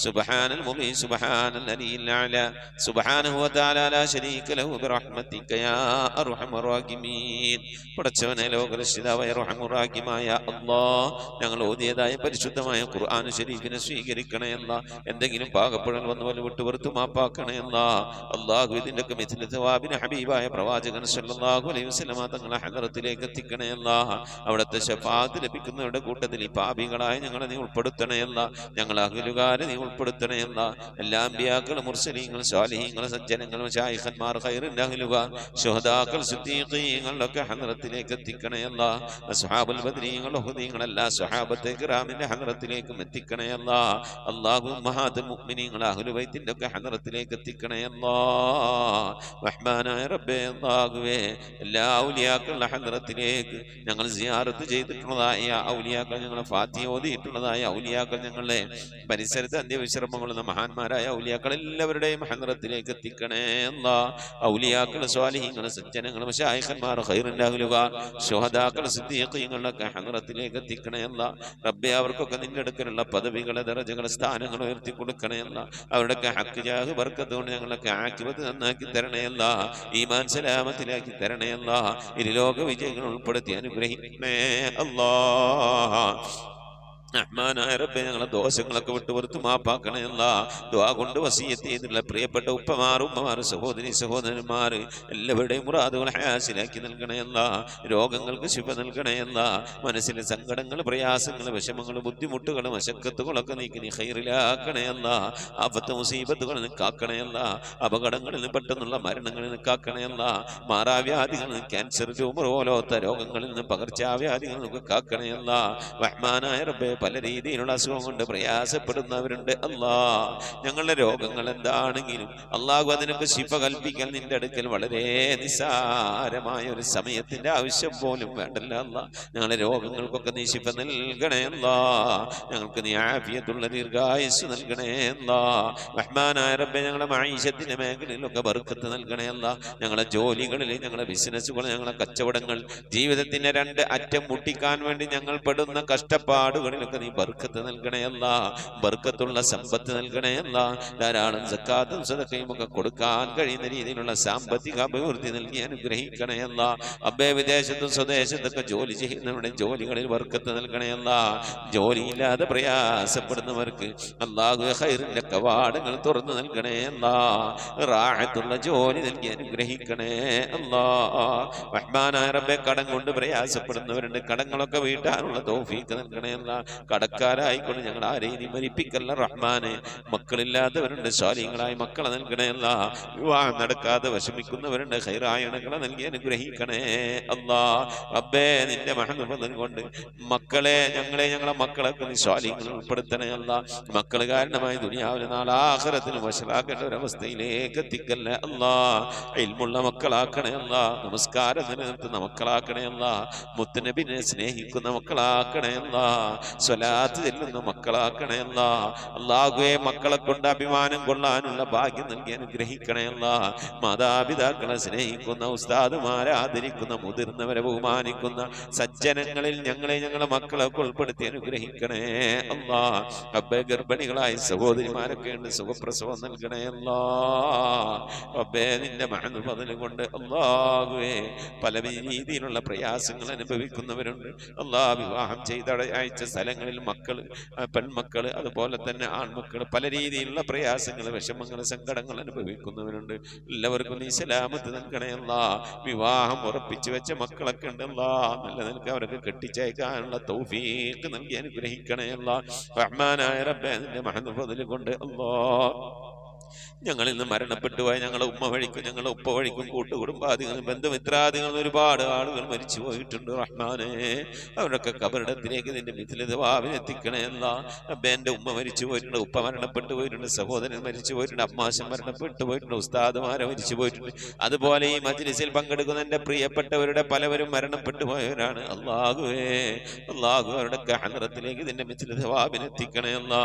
سبحان المبين سبحان الذي الأعلى سبحانه وتعالى لا شريك له برحمتك يا അർഹമർ റഹീമീൻ. പടച്ചവനെ ലോകരക്ഷിതാവായ അർഹമർ റഹീമായ അല്ലാഹ്, ഞങ്ങൾ ഓതിയതായ പരിശുദ്ധമായ ഖുർആൻ ശരീഫിനെ സ്വീകരിക്കണേ അല്ലാ. എന്തെങ്കിലും പാകപ്പെടൽ വന്നു വല്ല വിട്ടുപുറത്തു മാപ്പാക്കണേ അല്ലാ. അല്ലാഹു ഇതിൻ്റെയൊക്കെ മിഥില സവാബിന് ഹബീബായ പ്രവാചകൻ സല്ലല്ലാഹു അലൈഹി വസല്ലമ തങ്ങളെ ഹദറത്തിലേക്ക് എത്തിക്കണേ അല്ലാ. അവിടുത്തെ ശഫാഅത്ത് ലഭിക്കുന്നവരുടെ കൂട്ടത്തിൽ ഈ പാപികളായ ഞങ്ങളെ നീ ഉൾപ്പെടുത്തണേ അല്ലാ. ഞങ്ങൾ അഹ്ലുകാരെ നീ ഉൾപ്പെടുത്തണേ അല്ലാ. എല്ലാ അമ്പിയാക്കളും മുർസലീങ്ങൾ സ്വാലിഹീങ്ങൾ സജ്ജനങ്ങൾ മശായിഖന്മാർ ഖൈറിൻ്റെ അഹ്ലുകാർ ശുഹദാക്കൾ സിദ്ദീഖീങ്ങളൊക്കെ ഹദറത്തിലേക്ക് എത്തിക്കണേ അല്ലാ. അസ്ഹാബുൽ ബദ്രീങ്ങൾ ഉഹദീങ്ങൾ എല്ലാ സ്വഹാബത്തെ കിറാമിന്റെ ഹദറത്തിലേക്കും എത്തിക്കണേ അല്ലാ. അല്ലാഹു ഉമ്മഹാത്ത് മുഅ്മിനീങ്ങൾ അഹ്ലു ബൈത്തിന്റെ ഒക്കെ ഹദറത്തിലേക്ക് എത്തിക്കണേ അല്ലാ. റഹ്മാനായ റബ്ബേ അല്ലാഹുവേ, എല്ലാ ഔലിയാക്കളുടെ ഹദറത്തിലേക്ക് ഞങ്ങൾ സിയാറത്ത് ചെയ്തിട്ടുള്ളതായ ഔലിയാക്കൾ, ഞങ്ങളെ ഫാത്തിഹ ഓതിയിട്ടുള്ളതായ ഔലിയാക്കൾ, ഞങ്ങളുടെ പരിസരത്ത് അന്ത്യവിശ്രമങ്ങളുള്ള മഹാന്മാരായ ഔലിയാക്കൾ എല്ലാവരുടെയും ഹദറത്തിലേക്ക് എത്തിക്കണേ അല്ലാ. ഔലിയാക്കൾ സ്വാലിഹീങ്ങൾ സജ്ജനങ്ങൾ മശായിഖന്മാർ ഖൈറിൻ്റെ അഹ്ലുകാർ ശുഹദാക്കൾ സിദ്ദീഖീങ്ങളൊക്കെ ഹദറത്തിലേക്ക് എത്തിക്കണേ അല്ലാ. റബ്ബേ, അവർക്കൊക്കെ നിന്റെ അടുക്കലുള്ള പദവികളെ ദറജകളെ സ്ഥാനങ്ങൾ ഉയർത്തി കൊടുക്കണേ അല്ലാ. അവരുടെയൊക്കെ ഹക്ക് ജാഹ് ബർക്കത്ത് കൊണ്ട് ഞങ്ങളൊക്കെ ആഖിബത്ത് നന്നാക്കി തരണേ അല്ലാ. ഈമാൻ സലാമത്തിലാക്കി തരണേ അല്ലാ. ഇരുലോക വിജയങ്ങൾ ഉൾപ്പെടുത്തി അനുഗ്രഹിക്കണേ അല്ലാ. റഹ്മാനായ റബ്ബേ, ഞങ്ങളെ ദോഷങ്ങളൊക്കെ വിട്ടുപുറത്ത് മാപ്പാക്കണേ അല്ലാ. ദുആ കൊണ്ട് വസിയത്ത് ചെയ്തിട്ടുള്ള പ്രിയപ്പെട്ട ഉപ്പമാർ ഉമ്മമാർ സഹോദരി സഹോദരന്മാർ എല്ലാവരുടെയും മുറാദുകൾ ഹാസിലാക്കി നൽകണേ അല്ലാ. രോഗങ്ങൾക്ക് ശിഫ നൽകണേ അല്ലാ. മനസ്സിലെ സങ്കടങ്ങൾ പ്രയാസങ്ങൾ വിഷമങ്ങൾ ബുദ്ധിമുട്ടുകൾ മശക്കത്തുകളൊക്കെ നീക്കി നീ ഖൈറിലാക്കണേ അല്ലാ. ആഫത്ത് മുസീബത്തുകളിൽ നിന്ന് കാക്കണേ അല്ലാ. അപകടങ്ങളിൽ നിന്ന് പെട്ടെന്നുള്ള മരണങ്ങളിൽ നിന്ന് കാക്കണേ അല്ലാ. മാറാവ്യാധികളിൽ നിന്ന് ക്യാൻസർ ട്യൂമർ പോലത്തെ രോഗങ്ങളിൽ നിന്ന് പകർച്ചാവ്യാധികളിൽ നിന്നൊക്കെ കാക്കണേ അല്ലാ. റഹ്മാനായ റബ്ബേ, പല രീതിയിലുള്ള അസുഖം കൊണ്ട് പ്രയാസപ്പെടുന്നവരുണ്ട്. അല്ലാ, ഞങ്ങളുടെ രോഗങ്ങൾ എന്താണെങ്കിലും അള്ളാഹു അതിനൊക്കെ ശിഫ കൽപ്പിക്കാൻ നിന്റെ അടുക്കൽ വളരെ നിസ്സാരമായ ഒരു സമയത്തിന്റെ ആവശ്യം പോലും വേണ്ടല്ല. അല്ലാ, ഞങ്ങളുടെ രോഗങ്ങൾക്കൊക്കെ നീ ശിഫ നൽകണേ. അല്ലാ, ഞങ്ങൾക്ക് നീ ആഫിയത്തുള്ള ദീർഘായുസ് നൽകണേ. അല്ലാ, റഹ്മാനായ റബ്ബേ, ഞങ്ങളുടെ മഈശത്തിന്റെ മേഖലയിലൊക്കെ ബർക്കത്ത് നൽകണേ. അല്ലാ, ഞങ്ങളുടെ ജോലികളിൽ, ഞങ്ങളുടെ ബിസിനസ്സുകൾ, ഞങ്ങളുടെ കച്ചവടങ്ങൾ, ജീവിതത്തിന്റെ രണ്ട് അറ്റം മുട്ടിക്കാൻ വേണ്ടി ഞങ്ങൾ പെടുന്ന കഷ്ടപ്പാടുകളിലൊക്കെ നീ ബർക്കത്ത് നൽകണേ. അല്ലാ, ബർക്കത്തുള്ള സമ്പത്ത് നൽകണേ. അല്ലാ, ധാരാളം സക്കാത്തും സദഖയും ഒക്കെ കൊടുക്കാൻ കഴിയുന്ന രീതിയിലുള്ള സാമ്പത്തിക അഭിവൃദ്ധി നൽകി അനുഗ്രഹിക്കണേ. അല്ലാ, അബ്ബേ, വിദേശത്തും സ്വദേശത്തൊക്കെ ജോലി ചെയ്യുന്നവരുടെ ജോലികളിൽ ബർക്കത്ത് നൽകണേ. അല്ലാ, ജോലിയില്ലാതെ പ്രയാസപ്പെടുന്നവർക്ക് അല്ലാഹു ഖൈറിന്റെ കവാടങ്ങൾ തുറന്നു നൽകണേ. അല്ലാ, റാഹത്തുള്ള ജോലി നൽകി അനുഗ്രഹിക്കണേ. അല്ലാ, റഹ്മാനായ റബ്ബേ, കടം കൊണ്ട് പ്രയാസപ്പെടുന്നവരുണ്ട്, കടങ്ങളൊക്കെ വീട്ടാനുള്ള തൗഫീഖ് നൽകണേ. അല്ലാ, കടക്കാരായിക്കൊണ്ട് ഞങ്ങൾ ആരെയും നീ മരിപ്പിക്കല്ല റഹ്മാനെ. മക്കളില്ലാത്തവരുണ്ട്, സ്വാലിഹീങ്ങളായ മക്കളെ നൽകണേ. അല്ലാ, വിവാഹം നടക്കാതെ വിഷമിക്കുന്നവരുണ്ട്, ഖൈറായ ഇണകളെ നൽകി അനുഗ്രഹിക്കണേ. അല്ലാ, റബ്ബേ, നിന്റെ മഹത്വം കൊണ്ട് മക്കളെ, ഞങ്ങളെ മക്കളൊക്കെ നീ സ്വാലിഹീങ്ങളിൽ ഉൾപ്പെടുത്തണേ. അല്ലാ, മക്കൾ കാരണമായി ദുനിയാവിലെ നാളെ ആഖിറത്തിൽ വശലാക്കേണ്ട ഒരവസ്ഥയിലേക്ക് എത്തിക്കല്ലേ. അല്ലാ, ഇൽമുള്ള മക്കളാക്കണേ. അല്ലാ, നമസ്കാരം നിലനിർത്തുന്ന മക്കളാക്കണേ. അല്ലാ, മുത്തുനബിനെ സ്നേഹിക്കുന്ന മക്കളാക്കണേ. അല്ലാ, സ്വലാത്ത് ചെല്ലുന്ന മക്കളാക്കണേ. അല്ലാ, അല്ലാഹുവേ, മക്കളെ കൊണ്ട് അഭിമാനം കൊള്ളാനുള്ള ഭാഗ്യം നൽകി അനുഗ്രഹിക്കണേ. അല്ലാ, മാതാപിതാക്കളെ സ്നേഹിക്കുന്ന, ഉസ്താദുമാരെ ആദരിക്കുന്ന, മുതിർന്നവരെ ബഹുമാനിക്കുന്ന സജ്ജനങ്ങളിൽ ഞങ്ങളെ മക്കളൊക്കെ ഉൾപ്പെടുത്തി അനുഗ്രഹിക്കണേ. അല്ലാ, റബ്ബേ, ഗർഭിണികളായ സഹോദരിമാരൊക്കെ ഉണ്ട്, സുഖപ്രസവം നൽകണേ. അല്ലാ, റബ്ബേ, നിന്റെ മഹത്വം കൊണ്ട് അല്ലാഹുവേ, പല രീതിയിലുള്ള പ്രയാസങ്ങൾ അനുഭവിക്കുന്നവരുണ്ട്. അല്ലാ, വിവാഹം ചെയ്ത അയച്ച സ്ഥലങ്ങളിൽ മക്കൾ, പെൺമക്കൾ, അതുപോലെ തന്നെ ആൺമക്കൾ, പല രീതിയിലുള്ള പ്രയാസങ്ങൾ, വിഷമങ്ങൾ, സങ്കടങ്ങൾ അനുഭവിക്കുന്നവരുണ്ട്. എല്ലാവർക്കും നീ സലാമത്ത് നൽകണേ. അല്ലാ, വിവാഹം ഉറപ്പിച്ചു വെച്ച മക്കളൊക്കെ ഉണ്ട്. അല്ലാ, നല്ല നിലക്ക് അവർക്ക് കെട്ടിച്ചയക്കാനുള്ള തൗഫീഖ് നൽകി അനുഗ്രഹിക്കണേ. അല്ലാ, റഹ്മാനായ റബ്ബേ, നിന്റെ മഹത്വം കൊണ്ട് അല്ലാ, ഞങ്ങളിൽ നിന്ന് മരണപ്പെട്ടു പോയ ഞങ്ങളെ ഉമ്മ വഴിക്കും ഞങ്ങളെ ഉപ്പ വഴിക്കും കൂട്ടുകുടുംബാദികളും ബന്ധുമിത്രാദികളും ഒരുപാട് ആളുകൾ മരിച്ചു പോയിട്ടുണ്ട്. റഹ്മാനെ, അവരൊക്കെ കബറിടത്തിലേക്ക് നിന്റെ മിഥിലിതവാവിനെത്തിക്കണേ. അല്ലാ, റബ്ബേ, എൻ്റെ ഉമ്മ മരിച്ചു പോയിട്ടുണ്ട്, ഉപ്പ മരണപ്പെട്ടു പോയിട്ടുണ്ട്, സഹോദരൻ മരിച്ചു പോയിട്ടുണ്ട്, അമ്മാശൻ മരണപ്പെട്ടു പോയിട്ടുണ്ട്, ഉസ്താദുമാരെ മരിച്ചു പോയിട്ടുണ്ട്. അതുപോലെ ഈ മജ്ലിസിൽ പങ്കെടുക്കുന്ന എൻ്റെ പ്രിയപ്പെട്ടവരുടെ പലവരും മരണപ്പെട്ടു പോയവരാണ്. അല്ലാഹുവേ, അല്ലാഹു, അവരുടെ ഹദ്റത്തിലേക്ക് നിന്റെ മിഥിലിതവാവിനെത്തിക്കണേ. അല്ലാ,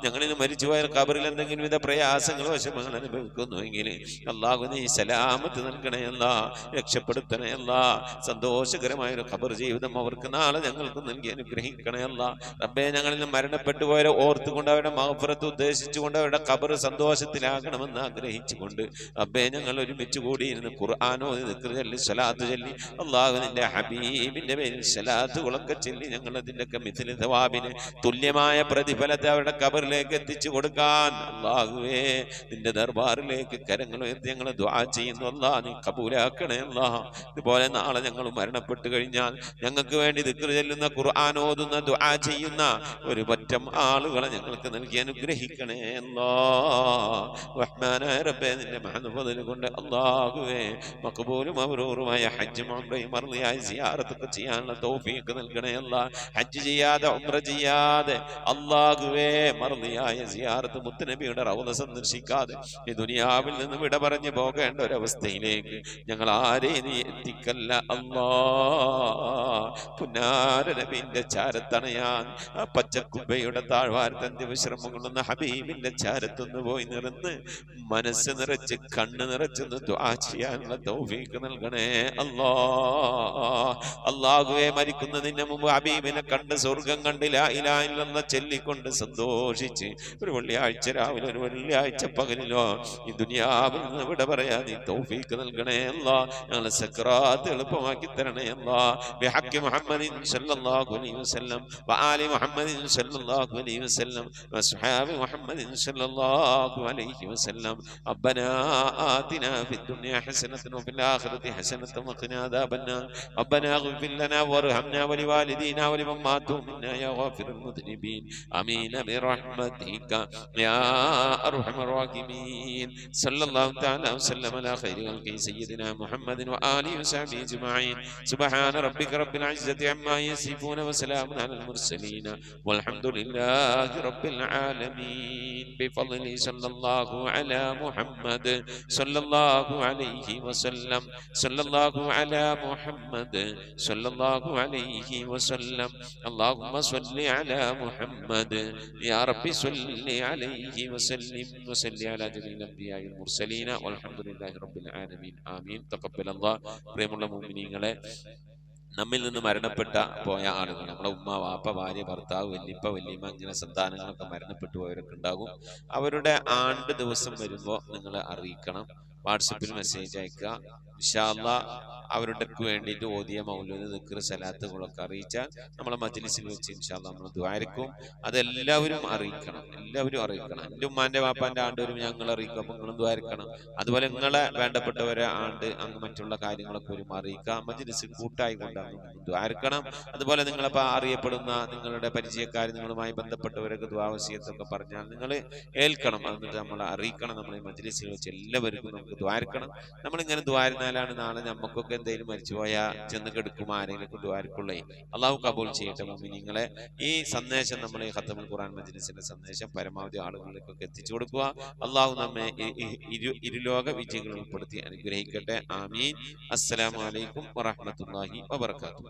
ഞങ്ങളിൽ മരിച്ചു പോയ കബറിൽ എന്തെങ്കിലും വിധ പ്രയാസങ്ങൾ വശങ്ങൾ അനുഭവിക്കുന്നുവെങ്കിൽ അല്ലാഹു നീ സലാമത്ത് നൽകണേ. അല്ലാ, രക്ഷപ്പെടുത്തണേ. അല്ലാ, സന്തോഷകരമായ ഒരു ഖബർ ജീവിതം അവർക്ക് നാളെ ഞങ്ങൾക്ക് നൽകി അനുഗ്രഹിക്കണേ. അല്ലാ, റബ്ബേ, ഞങ്ങളിൽ നിന്ന് മരണപ്പെട്ടു പോയവരെ ഓർത്തുകൊണ്ട് അവരുടെ മഗ്ഫിറത്ത് ഉദ്ദേശിച്ചുകൊണ്ട് അവരുടെ ഖബർ സന്തോഷത്തിലാകണമെന്ന് ആഗ്രഹിച്ചുകൊണ്ട് റബ്ബേ, ഞങ്ങൾ ഒരുമിച്ച് കൂടിയിരുന്ന് ഖുർആനോ ദിക്ർ ചൊല്ലി സ്വലാത്ത് ചൊല്ലി അല്ലാഹു നിന്റെ ഹബീബിന്റെ പേരിൽ സ്വലാത്തുകളൊക്കെ ചൊല്ലി ഞങ്ങൾ അതിൻ്റെയൊക്കെ മിഥില സവാബിന് തുല്യമായ പ്രതിഫലത്തെ അവരുടെ ഖബറിലേക്ക് എത്തിച്ചു കൊടുക്കാൻ അല്ലാഹുവേ, നിന്റെ ദർബാറിലേക്ക് കരങ്ങൾ ഉയർത്തി ഞങ്ങൾ ദുആ ചെയ്യുന്നു. അല്ലാ, നീ കബൂലാക്കണേ. അല്ലാ, ഇതുപോലെ നാളെ ഞങ്ങൾ മരണപ്പെട്ടു കഴിഞ്ഞാൽ ഞങ്ങൾക്ക് വേണ്ടി ദിക്ർ ചൊല്ലുന്ന, ഖുർആൻ ഓതുന്ന, ദുആ ചെയ്യുന്ന ഒരു പറ്റം ആളുകളെ ഞങ്ങൾക്ക് നൽകി അനുഗ്രഹിക്കണേ. അല്ലാ, റഹ്മാനായ റബ്ബേ, നിന്റെ മഹത്വം കൊണ്ട് അല്ലാഹുവേ, മഖബൂലും മബ്റൂറുമായ ഹജ്ജും ഉംറയും മർളിയായ സിയാറത്തൊക്കെ ചെയ്യാനുള്ള തൗഫീഖ് നൽകണേ. അല്ലാ, ഹജ്ജ് ചെയ്യാതെ ഉംറ ചെയ്യാതെ അല്ലാഹുവേ, മർളിയായ സിയാറത്ത് മുത്തുനബിയുടെ റൗള സന്ദർശിക്കാതെ ഈ ദുനിയാവിൽ നിന്ന് വിട പറഞ്ഞു പോകേണ്ട ഒരവസ്ഥയിലേക്ക് ഞങ്ങൾ ആരെയും നീ എത്തിക്കല്ല. അല്ലാ, പുന്നാര നബിന്റെ ചാരത്തണയാൻ ആ പച്ചക്കുബയുടെ താഴ്വാരത്തന്ത്യ വിശ്രമം കൊള്ളുന്ന ഹബീബിന്റെ ചാരത്തൊന്ന് പോയി നിറന്ന് മനസ്സ് നിറച്ച് കണ്ണ് നിറച്ചൊന്ന് ദുആ ചെയ്യാനുള്ള തൗഫീഖ് നൽകണേ. അല്ലാ, അല്ലാഹുവേ, മരിക്കുന്നതിന് മുമ്പ് ഹബീബിനെ കണ്ട് സ്വർഗം കണ്ട് ലാ ഇലാഹ ഇല്ലല്ലാഹ് ചൊല്ലിക്കൊണ്ട് സന്തോഷിച്ച് ഒരു വെള്ളിയാഴ്ച രാവിലെ ഒരു വെള്ളിയാഴ്ച പകലിലോ ഈ ദുനിയാവിൽ നിന്ന് വിട പറയാ നീ തൗഫീഖ് നൽകണേ. അല്ലാ, ഞങ്ങളെ സക്രാത്ത് എളുപ്പമാക്കി തരണേ. അല്ലാ, ബിഹഖി മുഹമ്മദിൻ സല്ലല്ലാഹു അലൈഹി വസല്ലം വആലി മുഹമ്മദിൻ സല്ലല്ലാഹു അലൈഹി വസല്ലം വസ്ഹാബി മുഹമ്മദിൻ സല്ലല്ലാഹു അലൈഹി വസല്ലം. റബ്ബനാ ആതിനാ ഫിദ്ദുനിയ ഹസനതൻ വഫിൽ ആഖിറതി ഹസനതൻ വഖിനാ അദാബന്നാർ. റബ്ബനാ ഇഗ്ഫിർ ലനാ വർഹംനാ വലിവാലിദീനാ വലിമൻ മാതു മിന്നാ യാ ഗാഫിറുൽ മുദ്നിബീൻ. ആമീൻ ബിറഹ്മതിക യാ അർഹമർ الراحمين صلى الله تعالى وسلم على خير خلقه سيدنا محمد وآله وصحبه أجمعين سبحان ربك رب العزة عما يصفون وسلام على المرسلين والحمد لله رب العالمين بفضله صلى الله على محمد صلى الله عليه وسلم صلى الله على محمد صلى الله عليه وسلم اللهم صل على محمد يا رب صل عليه وسلم وصل على جميع الأنبياء والمرسلين والحمد لله رب العالمين آمين تقبل الله പ്രിയമുള്ള മുഅ്മിനീങ്ങളെ നമ്മിൽ നിന്ന് മരണപ്പെട്ട പോയ ആളുകൾ നമ്മളെ ഉമ്മ വാപ്പ ഭാര്യ ഭർത്താവ് വല്യപ്പ വല്യമ്മ ഇങ്ങനെ സന്താനങ്ങളൊക്കെ മരണപ്പെട്ടു പോയവരൊക്കെ ഉണ്ടാകും. അവരുടെ ആണ്ട് ദിവസം വരുമ്പോൾ നിങ്ങൾ അറിയിക്കണം. വാട്സപ്പിൽ മെസ്സേജ് അയക്കുക. ഇൻഷാ അല്ലാഹ് അവരുടെ വേണ്ടിയിട്ട് ഓതിയ മൗലൂദ് ദിക്ർ സലാത്തുകളൊക്കെ അറിയിച്ചാൽ നമ്മളെ മജ്ലിസിൽ വെച്ച് ഇൻഷാ അല്ലാഹ് നമ്മൾ ദുആയിരിക്കും. അതെല്ലാവരും അറിയിക്കണം. എല്ലാവരും അറിയിക്കണം. എൻ്റെ ഉമ്മാൻ്റെ വാപ്പാൻ്റെ ആണ്ട് വരും ഞങ്ങൾ അറിയിക്കും. അപ്പം നിങ്ങളും ദുആയിരിക്കണം. അതുപോലെ നിങ്ങളെ വേണ്ടപ്പെട്ടവരെ ആണ്ട് അങ്ങ് മറ്റുള്ള കാര്യങ്ങളൊക്കെ വരും അറിയിക്കുക. മജ്ലിസിൽ കൂട്ടായി കൊണ്ടാണ് ദുആയിരിക്കണം. അതുപോലെ നിങ്ങളിപ്പോൾ അറിയപ്പെടുന്ന നിങ്ങളുടെ പരിചയക്കാർ നിങ്ങളുമായി ബന്ധപ്പെട്ടവരൊക്കെ ദുആ വസിയത്തൊക്കെ പറഞ്ഞാൽ നിങ്ങൾ ഏൽക്കണം. എന്നിട്ട് നമ്മൾ അറിയിക്കണം. നമ്മളെ മജ്ലിസിൽ വെച്ച് എല്ലാവർക്കും നമുക്ക് ദുആയിരിക്കണം. നമ്മളിങ്ങനെ ദുആയിരുന്നാലാണ് നാളെ നമുക്കൊക്കെ എന്തെങ്കിലും മരിച്ചുപോയാൽ ചെന്ന് കെടുക്കും ആരെങ്കിലും ദുആയിരിക്കുള്ളേ. അള്ളാഹു കബൂൽ ചെയ്യട്ടെ മുഅ്മിനീങ്ങളെ. ഈ സന്ദേശം നമ്മൾ ഈ ഖത്തമുൽ ഖുർആൻ മജ്ലിസിന്റെ സന്ദേശം പരമാവധി ആളുകളിലേക്കൊക്കെ എത്തിച്ചു കൊടുക്കുക. അള്ളാഹു നമ്മെ ഇരുലോക വിജയങ്ങൾ ഉൾപ്പെടുത്തി അനുഗ്രഹിക്കട്ടെ. ആമീൻ. അസ്സലാമു അലൈക്കും വറഹ്മത്തുള്ളാഹി വബറകാതുഹു.